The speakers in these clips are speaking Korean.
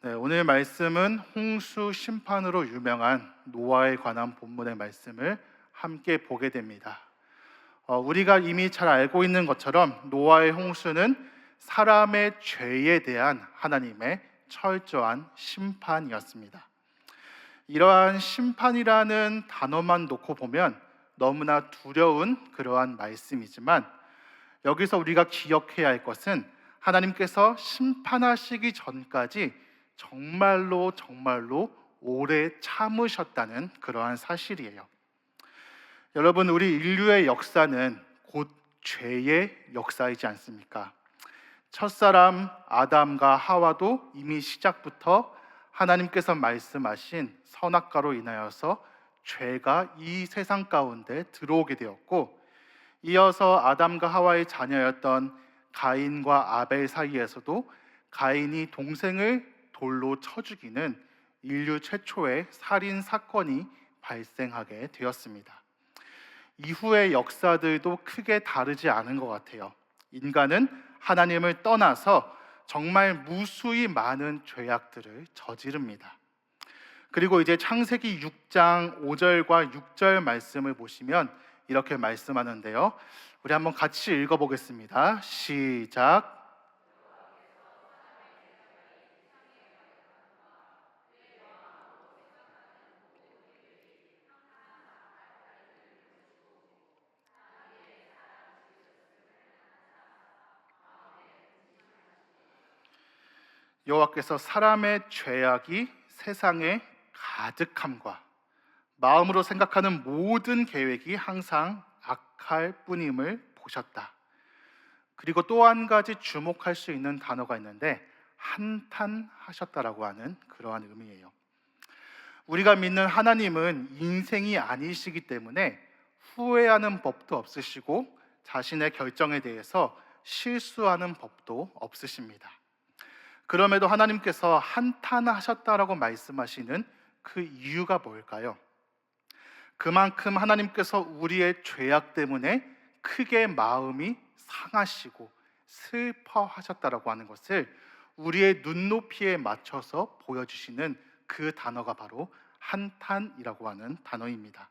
네, 오늘 말씀은 홍수 심판으로 유명한 노아에 관한 본문의 말씀을 함께 보게 됩니다. 우리가 이미 잘 알고 있는 것처럼 노아의 홍수는 사람의 죄에 대한 하나님의 철저한 심판이었습니다. 이러한 심판이라는 단어만 놓고 보면 너무나 두려운 그러한 말씀이지만, 여기서 우리가 기억해야 할 것은 하나님께서 심판하시기 전까지 정말로 오래 참으셨다는 그러한 사실이에요. 여러분, 우리 인류의 역사는 곧 죄의 역사이지 않습니까? 첫사람 아담과 하와도 이미 시작부터 하나님께서 말씀하신 선악과로 인하여서 죄가 이 세상 가운데 들어오게 되었고, 이어서 아담과 하와의 자녀였던 가인과 아벨 사이에서도 가인이 동생을 돌로 쳐 죽이는 인류 최초의 살인 사건이 발생하게 되었습니다. 이후의 역사들도 크게 다르지 않은 것 같아요. 인간은 하나님을 떠나서 정말 무수히 많은 죄악들을 저지릅니다. 그리고 이제 창세기 6장 5절과 6절 말씀을 보시면 이렇게 말씀하는데요. 우리 한번 같이 읽어보겠습니다. 시작. 여호와께서 사람의 죄악이 세상에 가득함과 마음으로 생각하는 모든 계획이 항상 악할 뿐임을 보셨다. 그리고 또 한 가지 주목할 수 있는 단어가 있는데, 한탄하셨다라고 하는 그러한 의미예요. 우리가 믿는 하나님은 인생이 아니시기 때문에 후회하는 법도 없으시고 자신의 결정에 대해서 실수하는 법도 없으십니다. 그럼에도 하나님께서 한탄하셨다라고 말씀하시는 그 이유가 뭘까요? 그만큼 하나님께서 우리의 죄악 때문에 크게 마음이 상하시고 슬퍼하셨다라고 하는 것을 우리의 눈높이에 맞춰서 보여주시는 그 단어가 바로 한탄이라고 하는 단어입니다.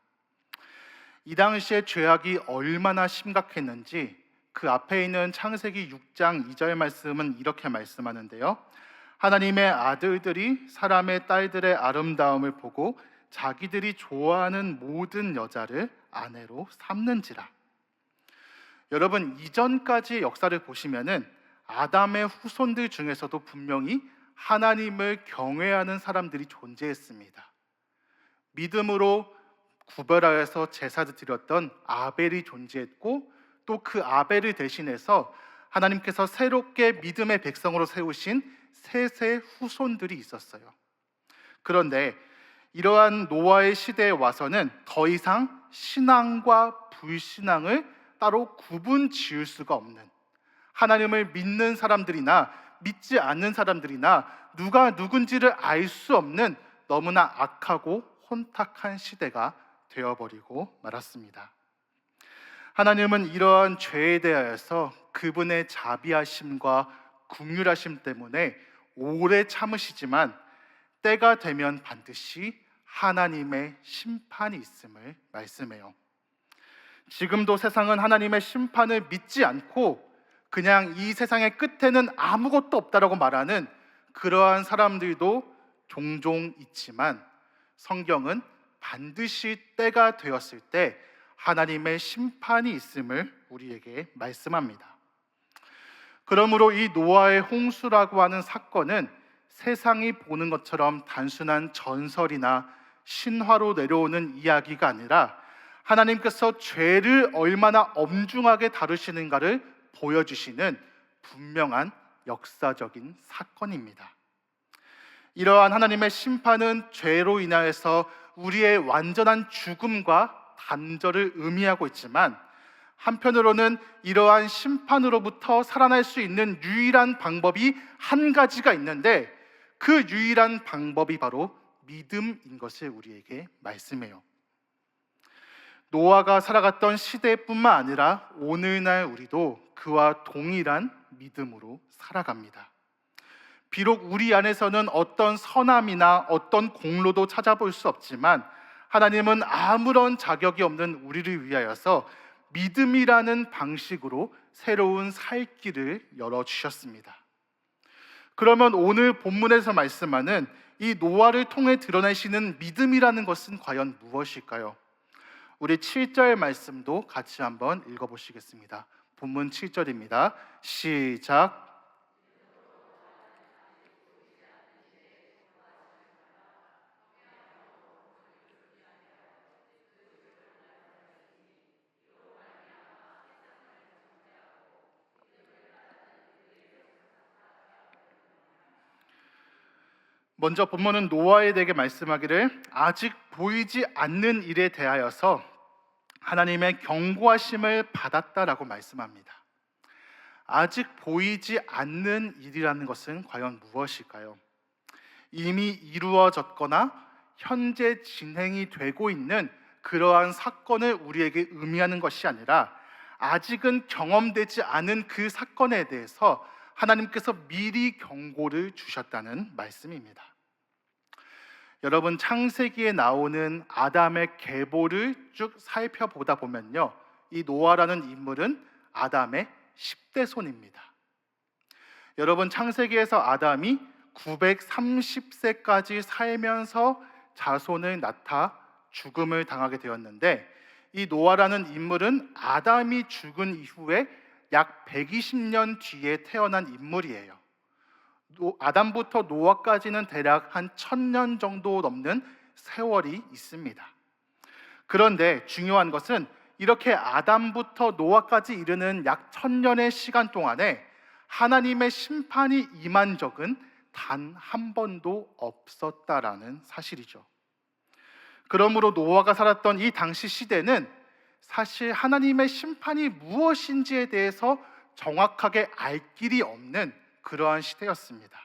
이 당시에 죄악이 얼마나 심각했는지 그 앞에 있는 창세기 6장 2절 말씀은 이렇게 말씀하는데요. 하나님의 아들들이 사람의 딸들의 아름다움을 보고 자기들이 좋아하는 모든 여자를 아내로 삼는지라. 여러분, 이전까지의 역사를 보시면은 아담의 후손들 중에서도 분명히 하나님을 경외하는 사람들이 존재했습니다. 믿음으로 구별하여서 제사를 드렸던 아벨이 존재했고, 또 그 아벨을 대신해서 하나님께서 새롭게 믿음의 백성으로 세우신 셋의 후손들이 있었어요. 그런데 이러한 노아의 시대에 와서는 더 이상 신앙과 불신앙을 따로 구분 지을 수가 없는, 하나님을 믿는 사람들이나 믿지 않는 사람들이나 누가 누군지를 알 수 없는 너무나 악하고 혼탁한 시대가 되어버리고 말았습니다. 하나님은 이러한 죄에 대하여서 그분의 자비하심과 긍휼하심 때문에 오래 참으시지만 때가 되면 반드시 하나님의 심판이 있음을 말씀해요. 지금도 세상은 하나님의 심판을 믿지 않고 그냥 이 세상의 끝에는 아무것도 없다라고 말하는 그러한 사람들도 종종 있지만, 성경은 반드시 때가 되었을 때 하나님의 심판이 있음을 우리에게 말씀합니다. 그러므로 이 노아의 홍수라고 하는 사건은 세상이 보는 것처럼 단순한 전설이나 신화로 내려오는 이야기가 아니라 하나님께서 죄를 얼마나 엄중하게 다루시는가를 보여주시는 분명한 역사적인 사건입니다. 이러한 하나님의 심판은 죄로 인하여서 우리의 완전한 죽음과 단절을 의미하고 있지만, 한편으로는 이러한 심판으로부터 살아날 수 있는 유일한 방법이 한 가지가 있는데, 그 유일한 방법이 바로 믿음인 것을 우리에게 말씀해요. 노아가 살아갔던 시대뿐만 아니라 오늘날 우리도 그와 동일한 믿음으로 살아갑니다. 비록 우리 안에서는 어떤 선함이나 어떤 공로도 찾아볼 수 없지만 하나님은 아무런 자격이 없는 우리를 위하여서 믿음이라는 방식으로 새로운 살 길을 열어주셨습니다. 그러면 오늘 본문에서 말씀하는 이 노아를 통해 드러내시는 믿음이라는 것은 과연 무엇일까요? 우리 7절 말씀도 같이 한번 읽어보시겠습니다. 본문 7절입니다. 시작. 먼저 본문은 노아에 대해 말씀하기를 아직 보이지 않는 일에 대하여서 하나님의 경고하심을 받았다라고 말씀합니다. 아직 보이지 않는 일이라는 것은 과연 무엇일까요? 이미 이루어졌거나 현재 진행이 되고 있는 그러한 사건을 우리에게 의미하는 것이 아니라 아직은 경험되지 않은 그 사건에 대해서 하나님께서 미리 경고를 주셨다는 말씀입니다. 여러분, 창세기에 나오는 아담의 계보를 쭉 살펴보다 보면요, 이 노아라는 인물은 아담의 10대 손입니다. 여러분, 창세기에서 아담이 930세까지 살면서 자손을 낳다 죽음을 당하게 되었는데, 이 노아라는 인물은 아담이 죽은 이후에 약 120년 뒤에 태어난 인물이에요. 아담부터 노아까지는 대략 한 1000년 정도 넘는 세월이 있습니다. 그런데 중요한 것은 이렇게 아담부터 노아까지 이르는 약 1000년의 시간 동안에 하나님의 심판이 임한 적은 단 한 번도 없었다라는 사실이죠. 그러므로 노아가 살았던 이 당시 시대는 사실 하나님의 심판이 무엇인지에 대해서 정확하게 알 길이 없는 그러한 시대였습니다.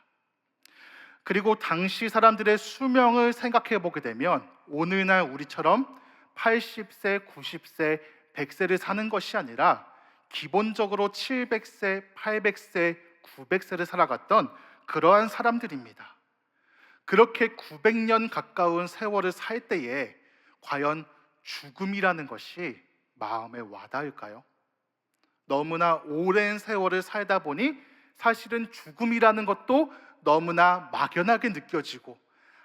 그리고 당시 사람들의 수명을 생각해 보게 되면 오늘날 우리처럼 80세, 90세, 100세를 사는 것이 아니라 기본적으로 700세, 800세, 900세를 살아갔던 그러한 사람들입니다. 그렇게 900년 가까운 세월을 살 때에 과연 죽음이라는 것이 마음에 와닿을까요? 너무나 오랜 세월을 살다 보니 사실은 죽음이라는 것도 너무나 막연하게 느껴지고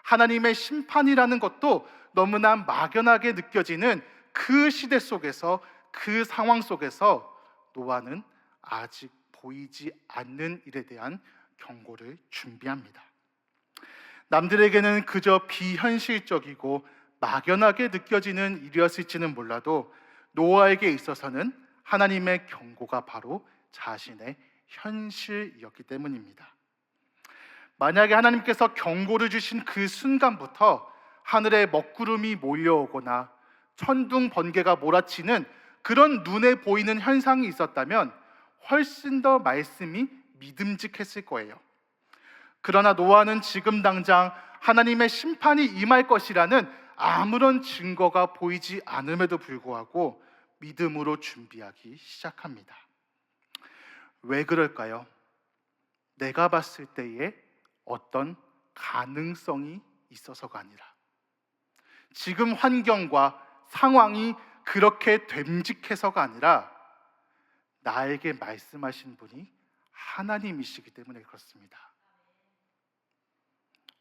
하나님의 심판이라는 것도 너무나 막연하게 느껴지는 그 시대 속에서, 그 상황 속에서 노아는 아직 보이지 않는 일에 대한 경고를 준비합니다. 남들에게는 그저 비현실적이고 막연하게 느껴지는 일이었을지는 몰라도 노아에게 있어서는 하나님의 경고가 바로 자신의 현실이었기 때문입니다. 만약에 하나님께서 경고를 주신 그 순간부터 하늘에 먹구름이 몰려오거나 천둥 번개가 몰아치는 그런 눈에 보이는 현상이 있었다면 훨씬 더 말씀이 믿음직했을 거예요. 그러나 노아는 지금 당장 하나님의 심판이 임할 것이라는 아무런 증거가 보이지 않음에도 불구하고 믿음으로 준비하기 시작합니다. 왜 그럴까요? 내가 봤을 때에 어떤 가능성이 있어서가 아니라 지금 환경과 상황이 그렇게 됨직해서가 아니라 나에게 말씀하신 분이 하나님이시기 때문에 그렇습니다.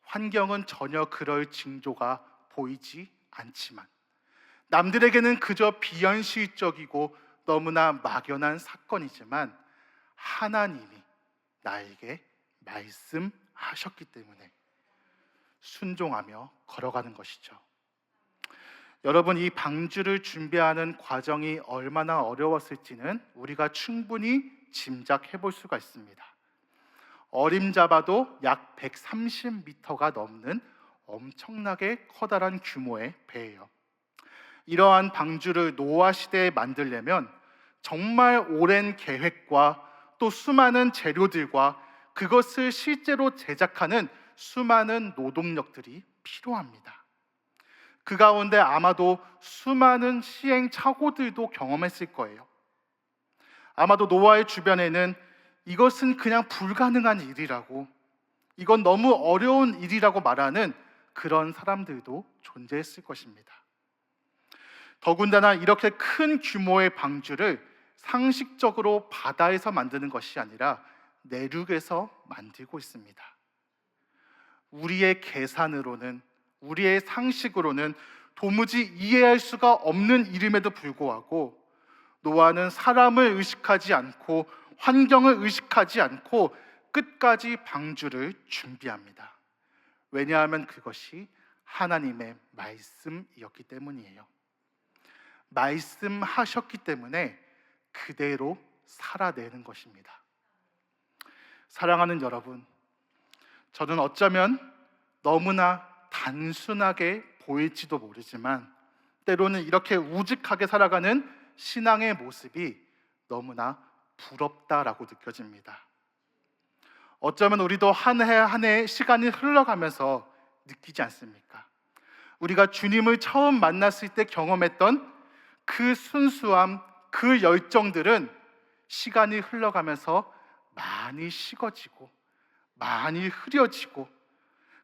환경은 전혀 그럴 징조가 보이지 않지만 남들에게는 그저 비현실적이고 너무나 막연한 사건이지만 하나님이 나에게 말씀하셨기 때문에 순종하며 걸어가는 것이죠. 여러분, 이 방주를 준비하는 과정이 얼마나 어려웠을지는 우리가 충분히 짐작해 볼 수가 있습니다. 어림잡아도 약 130m가 넘는 엄청나게 커다란 규모의 배예요. 이러한 방주를 노아 시대에 만들려면 정말 오랜 계획과 또 수많은 재료들과 그것을 실제로 제작하는 수많은 노동력들이 필요합니다. 그 가운데 아마도 수많은 시행착오들도 경험했을 거예요. 아마도 노아의 주변에는 이것은 그냥 불가능한 일이라고, 이건 너무 어려운 일이라고 말하는 그런 사람들도 존재했을 것입니다. 더군다나 이렇게 큰 규모의 방주를 상식적으로 바다에서 만드는 것이 아니라 내륙에서 만들고 있습니다. 우리의 계산으로는, 우리의 상식으로는 도무지 이해할 수가 없는 일임에도 불구하고 노아는 사람을 의식하지 않고 환경을 의식하지 않고 끝까지 방주를 준비합니다. 왜냐하면 그것이 하나님의 말씀이었기 때문이에요. 말씀하셨기 때문에 그대로 살아내는 것입니다. 사랑하는 여러분, 저는 어쩌면 너무나 단순하게 보일지도 모르지만 때로는 이렇게 우직하게 살아가는 신앙의 모습이 너무나 부럽다라고 느껴집니다. 어쩌면 우리도 한 해 한 해 시간이 흘러가면서 느끼지 않습니까? 우리가 주님을 처음 만났을 때 경험했던 그 순수함, 그 열정들은 시간이 흘러가면서 많이 식어지고 많이 흐려지고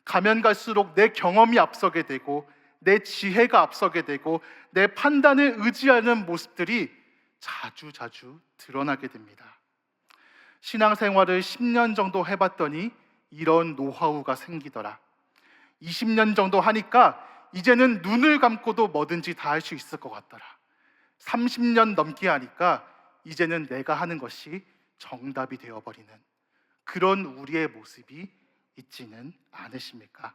가면 갈수록 내 경험이 앞서게 되고 내 지혜가 앞서게 되고 내 판단을 의지하는 모습들이 자주 드러나게 됩니다. 신앙생활을 10년 정도 해봤더니 이런 노하우가 생기더라. 20년 정도 하니까 이제는 눈을 감고도 뭐든지 다 할 수 있을 것 같더라. 30년 넘게 하니까 이제는 내가 하는 것이 정답이 되어버리는 그런 우리의 모습이 있지는 않으십니까?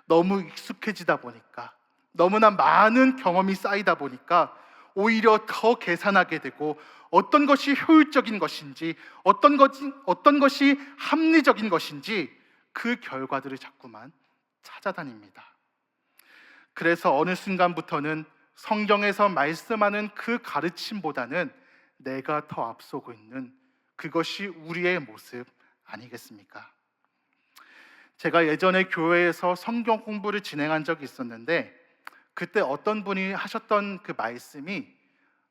너무 익숙해지다 보니까, 너무나 많은 경험이 쌓이다 보니까 오히려 더 계산하게 되고 어떤 것이 효율적인 것인지, 어떤 것이 합리적인 것인지 그 결과들을 자꾸만 찾아다닙니다. 그래서 어느 순간부터는 성경에서 말씀하는 그 가르침보다는 내가 더 앞서고 있는 그것이 우리의 모습 아니겠습니까? 제가 예전에 교회에서 성경 공부를 진행한 적이 있었는데 그때 어떤 분이 하셨던 그 말씀이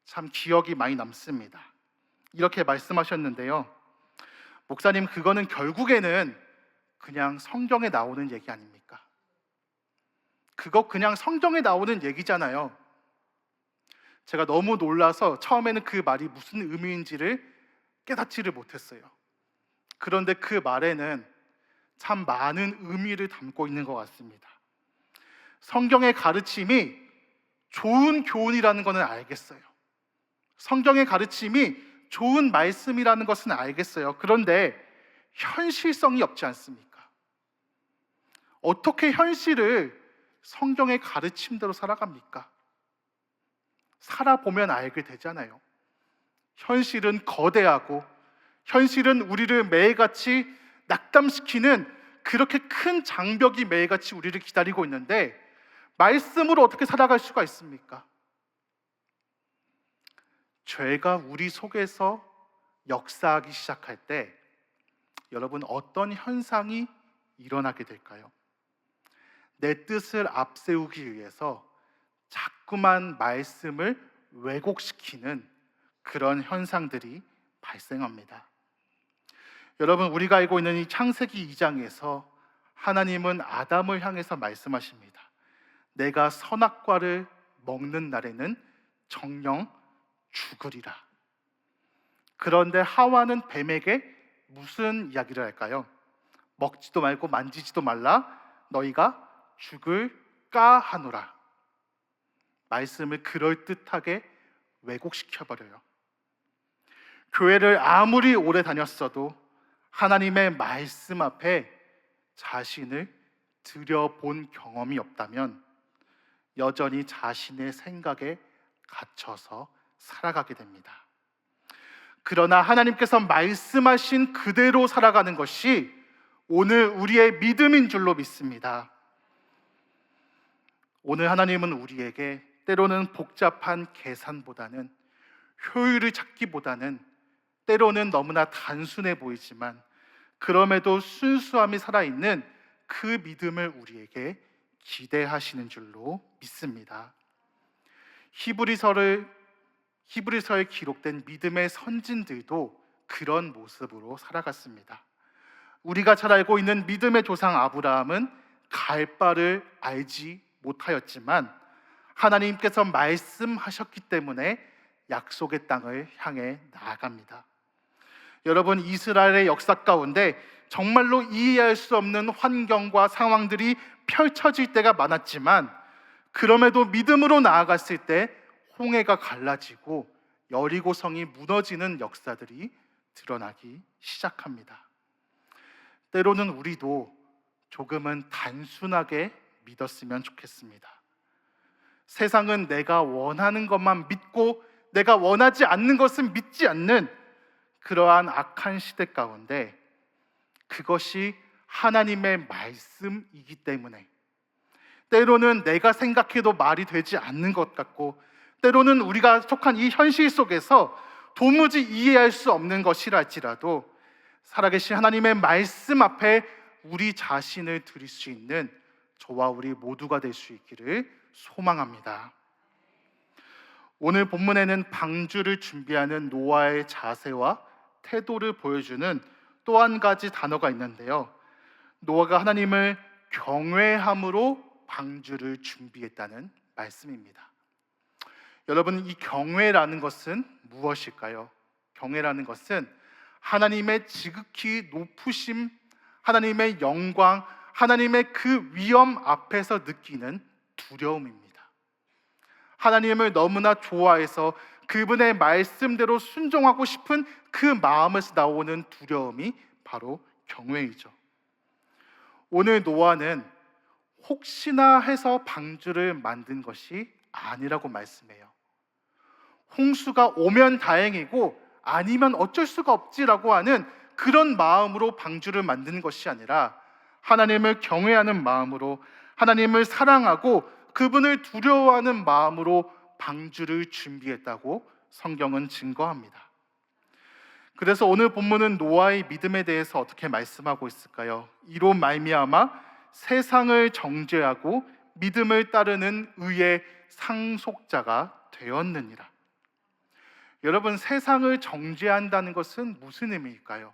참 기억이 많이 남습니다. 이렇게 말씀하셨는데요. 목사님, 그거는 결국에는 그냥 성경에 나오는 얘기 아닙니까? 그거 그냥 성경에 나오는 얘기잖아요. 제가 너무 놀라서 처음에는 그 말이 무슨 의미인지를 깨닫지를 못했어요. 그런데 그 말에는 참 많은 의미를 담고 있는 것 같습니다. 성경의 가르침이 좋은 교훈이라는 것은 알겠어요. 성경의 가르침이 좋은 말씀이라는 것은 알겠어요. 그런데 현실성이 없지 않습니까? 어떻게 현실을 성경의 가르침대로 살아갑니까? 살아보면 알게 되잖아요. 현실은 거대하고 현실은 우리를 매일같이 낙담시키는 그렇게 큰 장벽이 매일같이 우리를 기다리고 있는데 말씀으로 어떻게 살아갈 수가 있습니까? 죄가 우리 속에서 역사하기 시작할 때 여러분 어떤 현상이 일어나게 될까요? 내 뜻을 앞세우기 위해서 자꾸만 말씀을 왜곡시키는 그런 현상들이 발생합니다. 여러분, 우리가 알고 있는 이 창세기 2장에서 하나님은 아담을 향해서 말씀하십니다. 내가 선악과를 먹는 날에는 정녕 죽으리라. 그런데 하와는 뱀에게 무슨 이야기를 할까요? 먹지도 말고 만지지도 말라, 너희가 죽을까 하노라. 말씀을 그럴듯하게 왜곡시켜버려요. 교회를 아무리 오래 다녔어도 하나님의 말씀 앞에 자신을 들여본 경험이 없다면 여전히 자신의 생각에 갇혀서 살아가게 됩니다. 그러나 하나님께서 말씀하신 그대로 살아가는 것이 오늘 우리의 믿음인 줄로 믿습니다. 오늘 하나님은 우리에게 때로는 복잡한 계산보다는 효율을 찾기보다는 때로는 너무나 단순해 보이지만 그럼에도 순수함이 살아있는 그 믿음을 우리에게 기대하시는 줄로 믿습니다. 히브리서에 기록된 믿음의 선진들도 그런 모습으로 살아갔습니다. 우리가 잘 알고 있는 믿음의 조상 아브라함은 갈 바를 알지 못하였지만 하나님께서 말씀하셨기 때문에 약속의 땅을 향해 나아갑니다. 여러분, 이스라엘의 역사 가운데 정말로 이해할 수 없는 환경과 상황들이 펼쳐질 때가 많았지만 그럼에도 믿음으로 나아갔을 때 홍해가 갈라지고 여리고성이 무너지는 역사들이 드러나기 시작합니다. 때로는 우리도 조금은 단순하게 믿었으면 좋겠습니다. 세상은 내가 원하는 것만 믿고 내가 원하지 않는 것은 믿지 않는 그러한 악한 시대 가운데 그것이 하나님의 말씀이기 때문에 때로는 내가 생각해도 말이 되지 않는 것 같고 때로는 우리가 속한 이 현실 속에서 도무지 이해할 수 없는 것이랄지라도 살아계신 하나님의 말씀 앞에 우리 자신을 드릴 수 있는 저와 우리 모두가 될 수 있기를 소망합니다. 오늘 본문에는 방주를 준비하는 노아의 자세와 태도를 보여주는 또 한 가지 단어가 있는데요, 노아가 하나님을 경외함으로 방주를 준비했다는 말씀입니다. 여러분, 이 경외라는 것은 무엇일까요? 경외라는 것은 하나님의 지극히 높으심, 하나님의 영광, 하나님의 그 위엄 앞에서 느끼는 두려움입니다. 하나님을 너무나 좋아해서 그분의 말씀대로 순종하고 싶은 그 마음에서 나오는 두려움이 바로 경외이죠. 오늘 노아는 혹시나 해서 방주를 만든 것이 아니라고 말씀해요. 홍수가 오면 다행이고 아니면 어쩔 수가 없지라고 하는 그런 마음으로 방주를 만든 것이 아니라 하나님을 경외하는 마음으로, 하나님을 사랑하고 그분을 두려워하는 마음으로 방주를 준비했다고 성경은 증거합니다. 그래서 오늘 본문은 노아의 믿음에 대해서 어떻게 말씀하고 있을까요? 이로 말미암아 세상을 정죄하고 믿음을 따르는 의의 상속자가 되었느니라. 여러분, 세상을 정죄한다는 것은 무슨 의미일까요?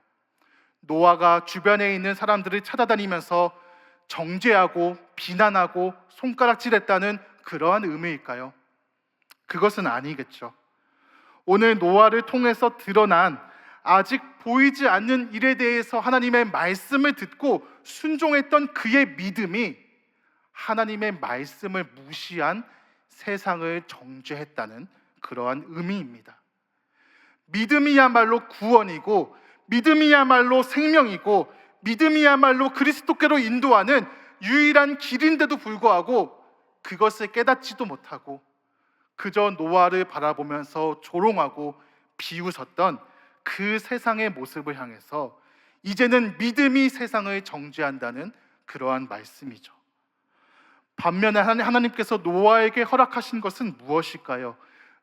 노아가 주변에 있는 사람들을 찾아다니면서 정죄하고 비난하고 손가락질했다는 그러한 의미일까요? 그것은 아니겠죠. 오늘 노아를 통해서 드러난 아직 보이지 않는 일에 대해서 하나님의 말씀을 듣고 순종했던 그의 믿음이 하나님의 말씀을 무시한 세상을 정죄했다는 그러한 의미입니다. 믿음이야말로 구원이고 믿음이야말로 생명이고 믿음이야말로 그리스도께로 인도하는 유일한 길인데도 불구하고 그것을 깨닫지도 못하고 그저 노아를 바라보면서 조롱하고 비웃었던 그 세상의 모습을 향해서 이제는 믿음이 세상을 정죄한다는 그러한 말씀이죠. 반면에 하나님께서 노아에게 허락하신 것은 무엇일까요?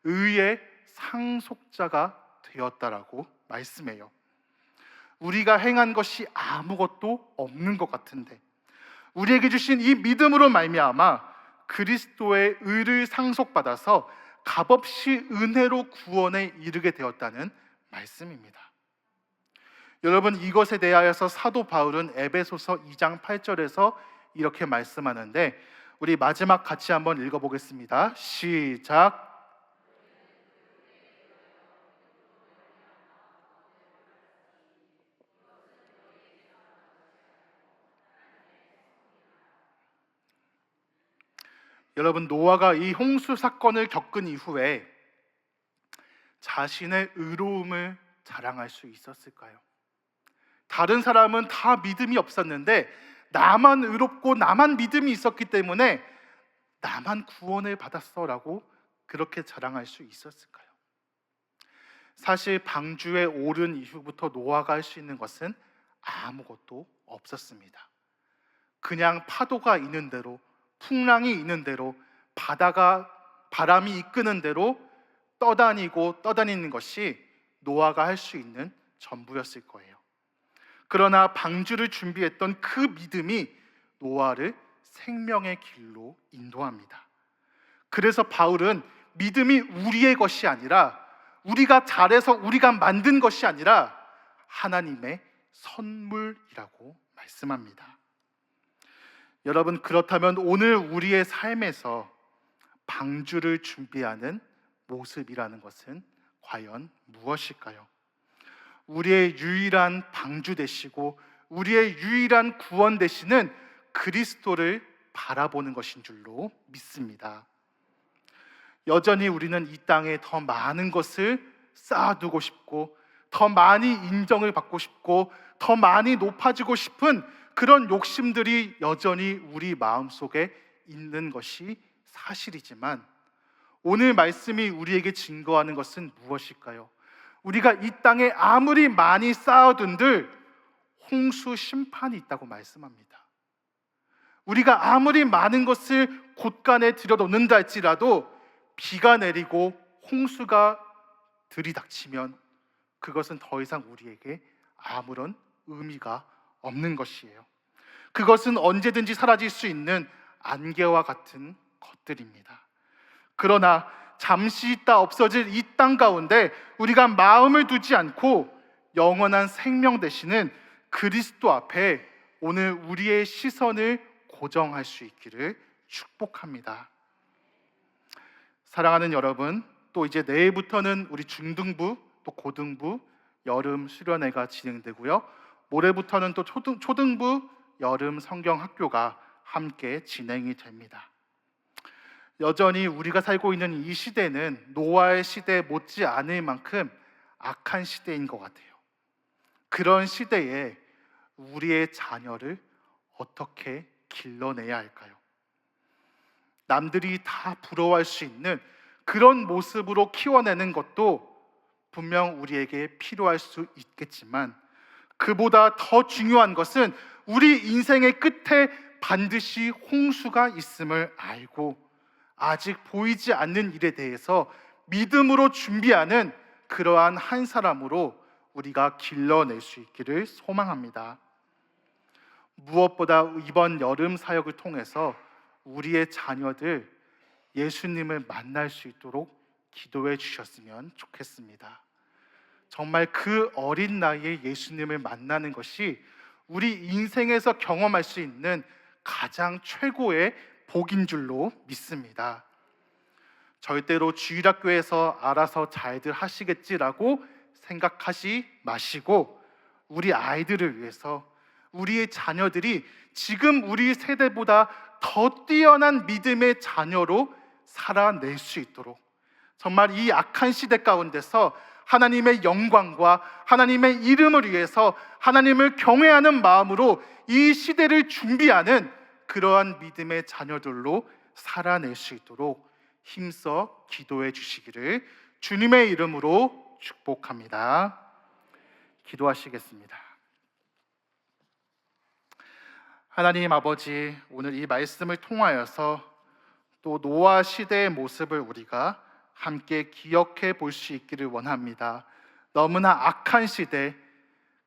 의의 상속자가 되었다라고 말씀해요. 우리가 행한 것이 아무것도 없는 것 같은데 우리에게 주신 이 믿음으로 말미암아 그리스도의 의를 상속받아서 값없이 은혜로 구원에 이르게 되었다는 말씀입니다. 여러분, 이것에 대하여서 사도 바울은 에베소서 2장 8절에서 이렇게 말씀하는데 우리 마지막 같이 한번 읽어보겠습니다. 시작. 여러분, 노아가 이 홍수 사건을 겪은 이후에 자신의 의로움을 자랑할 수 있었을까요? 다른 사람은 다 믿음이 없었는데 나만 의롭고 나만 믿음이 있었기 때문에 나만 구원을 받았어라고 그렇게 자랑할 수 있었을까요? 사실 방주에 오른 이후부터 노아가 할 수 있는 것은 아무것도 없었습니다. 그냥 파도가 있는 대로, 풍랑이 있는 대로, 바람이 이끄는 대로 떠다니는 것이 노아가 할 수 있는 전부였을 거예요. 그러나 방주를 준비했던 그 믿음이 노아를 생명의 길로 인도합니다. 그래서 바울은 믿음이 우리의 것이 아니라, 우리가 잘해서 우리가 만든 것이 아니라 하나님의 선물이라고 말씀합니다. 여러분, 그렇다면 오늘 우리의 삶에서 방주를 준비하는 모습이라는 것은 과연 무엇일까요? 우리의 유일한 방주 되시고 우리의 유일한 구원 되시는 그리스도를 바라보는 것인 줄로 믿습니다. 여전히 우리는 이 땅에 더 많은 것을 쌓아두고 싶고 더 많이 인정을 받고 싶고 더 많이 높아지고 싶은 그런 욕심들이 여전히 우리 마음속에 있는 것이 사실이지만 오늘 말씀이 우리에게 증거하는 것은 무엇일까요? 우리가 이 땅에 아무리 많이 쌓아둔들 홍수 심판이 있다고 말씀합니다. 우리가 아무리 많은 것을 곳간에 들여놓는다 할지라도 비가 내리고 홍수가 들이닥치면 그것은 더 이상 우리에게 아무런 의미가 없는 것이에요. 그것은 언제든지 사라질 수 있는 안개와 같은 것들입니다. 그러나 잠시 있다 없어질 이 땅 가운데 우리가 마음을 두지 않고 영원한 생명 되시는 그리스도 앞에 오늘 우리의 시선을 고정할 수 있기를 축복합니다. 사랑하는 여러분, 또 이제 내일부터는 우리 중등부 또 고등부 여름 수련회가 진행되고요. 모레부터는 또 초등부 여름 성경학교가 함께 진행이 됩니다. 여전히 우리가 살고 있는 이 시대는 노아의 시대 못지 않을 만큼 악한 시대인 것 같아요. 그런 시대에 우리의 자녀를 어떻게 길러내야 할까요? 남들이 다 부러워할 수 있는 그런 모습으로 키워내는 것도 분명 우리에게 필요할 수 있겠지만 그보다 더 중요한 것은 우리 인생의 끝에 반드시 홍수가 있음을 알고 아직 보이지 않는 일에 대해서 믿음으로 준비하는 그러한 한 사람으로 우리가 길러낼 수 있기를 소망합니다. 무엇보다 이번 여름 사역을 통해서 우리의 자녀들 예수님을 만날 수 있도록 기도해 주셨으면 좋겠습니다. 정말 그 어린 나이에 예수님을 만나는 것이 우리 인생에서 경험할 수 있는 가장 최고의 복인 줄로 믿습니다. 절대로 주일학교에서 알아서 잘들 하시겠지라고 생각하지 마시고 우리 아이들을 위해서 우리의 자녀들이 지금 우리 세대보다 더 뛰어난 믿음의 자녀로 살아낼 수 있도록 정말 이 악한 시대 가운데서 하나님의 영광과 하나님의 이름을 위해서 하나님을 경외하는 마음으로 이 시대를 준비하는 그러한 믿음의 자녀들로 살아낼 수 있도록 힘써 기도해 주시기를 주님의 이름으로 축복합니다. 기도하시겠습니다. 하나님 아버지, 오늘 이 말씀을 통하여서 또 노아 시대의 모습을 우리가 함께 기억해 볼 수 있기를 원합니다. 너무나 악한 시대,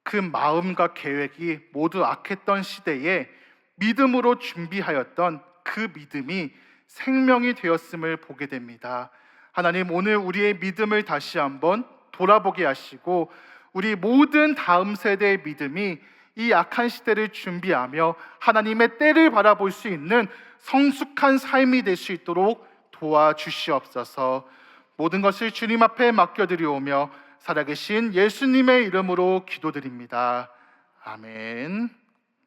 그 마음과 계획이 모두 악했던 시대에 믿음으로 준비하였던 그 믿음이 생명이 되었음을 보게 됩니다. 하나님, 오늘 우리의 믿음을 다시 한번 돌아보게 하시고 우리 모든 다음 세대의 믿음이 이 악한 시대를 준비하며 하나님의 때를 바라볼 수 있는 성숙한 삶이 될 수 있도록 도와주시옵소서. 모든 것을 주님 앞에 맡겨드리오며 살아계신 예수님의 이름으로 기도드립니다. 아멘.